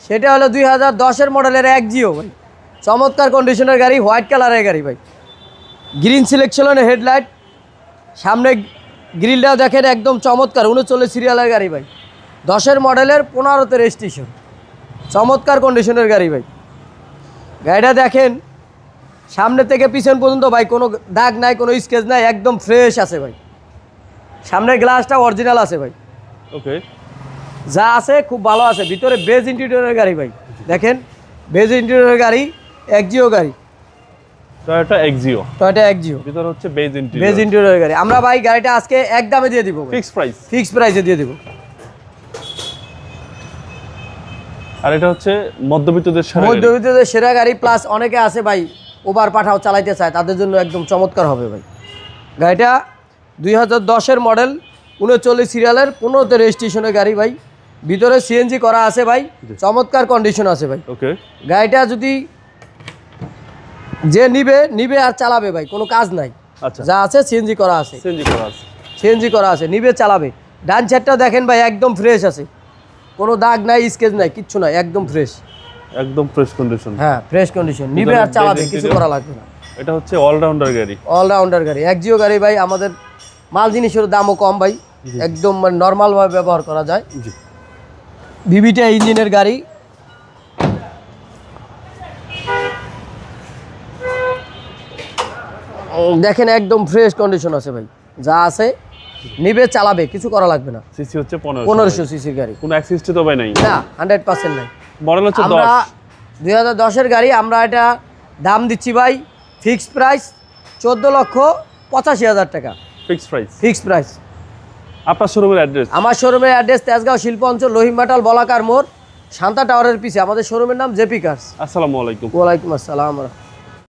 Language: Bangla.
সেটা হলো 2010-এর মডেলের একজিও ভাই, চমৎকার কন্ডিশনের গাড়ি, হোয়াইট কালারের গাড়ি ভাই, গ্রিন সিলেকশনের হেডলাইট, সামনে গ্রিলটাও দেখেন একদম চমৎকার, 39 সিরিয়ালের গাড়ি ভাই, 10-এর মডেলের 15তে রেজিস্ট্রেশন, চমৎকার কন্ডিশনের গাড়ি ভাই। গাড়িটা দেখেন সামনে থেকে পিছন পর্যন্ত ভাই কোনো দাগ নাই, কোনো স্কেচ নাই, একদম ফ্রেশ আছে ভাই। সামনের গ্লাসটা অরিজিনাল আছে ভাই, ওকে, যা আছে খুব ভালো আছে। ভিতরে বেজ ইন্টেরিয়রের গাড়ি ভাই, দেখেন বেজ ইন্টেরিয়রের গাড়ি, একজিও গাড়ি, টয়োটা এক্সিও, টয়োটা একজিও, ভিতর হচ্ছে বেজ বেজ ইন্টেরিয়রের গাড়ি। আমরা ভাই গাড়িটা আজকে এক দামে দিয়ে দিব, ফিক্স প্রাইস, ফিক্স প্রাইসে দিয়ে দিব। আর এটা হচ্ছে মধ্যবিত্তদের মধ্যবিত্তদের সেরা গাড়ি, প্লাস অনেকে আছে ভাই ওভার পাঠাও চালাইতে চায়, তাদের জন্য একদম চমৎকার হবে ভাই। গাড়িটা 2010-এর মডেল, 39 সিরিয়ালের, 15তে রেজিস্ট্রেশনের গাড়ি ভাই, ভিতরে সিএনজি করা আছে ভাই, চমৎকার কন্ডিশন আছে ভাই। ওকে, গাড়িটা যদি যে নিবে আর চালাবে ভাই, কোনো কাজ নাই, আচ্ছা, যা আছে সিএনজি করা আছে, সিএনজি করা আছে, সিএনজি করা আছে, নিবে চালাবে। ডান সাইডটাও দেখেন ভাই একদম ফ্রেশ আছে, কোনো দাগ নাই, স্কেচ নাই, কিচ্ছু নাই, একদম ফ্রেশ, একদম ফ্রেশ কন্ডিশন। হ্যাঁ ফ্রেশ কন্ডিশন, নিবে আর চালাবে, কিছু করা লাগবে না। এটা হচ্ছে অলরাউন্ডার গাড়ি, অলরাউন্ডার গাড়ি, একজিও গাড়ি ভাই, আমাদের মাল জিনিসের দামও কম ভাই, একদম মানে নর্মালভাবে ব্যবহার করা যায়। জি, ভিভিটা ইঞ্জিনের গাড়ি, দেখেন একদম ফ্রেশ কন্ডিশন আছে ভাই, যা আছে নিবে চালাবে, কিছু করা লাগবে না। সিসি হচ্ছে 1500 সিসির গাড়ি, কোনো অ্যাক্সিস্ট তো ভাই নাই না 100% নাই। মডেল হচ্ছে 10, আমরা 2010-এর গাড়ি, আমরা এটা দাম দিচ্ছি ভাই ফিক্স প্রাইস 14,85,000 টাকা, ফিক্স প্রাইস। Fix price. আপনার শোরুমের অ্যাড্রেস? আমার শোরুমের অ্যাড্রেস তেজগাঁও শিল্প অঞ্চল, রহিমবাটাল বলাকার মোড়, শান্তা টাওয়ারের পিছে। আমাদের শোরুমের নাম জেপি কার্স। আসসালামু আলাইকুম। ওয়ালাইকুম আসসালাম।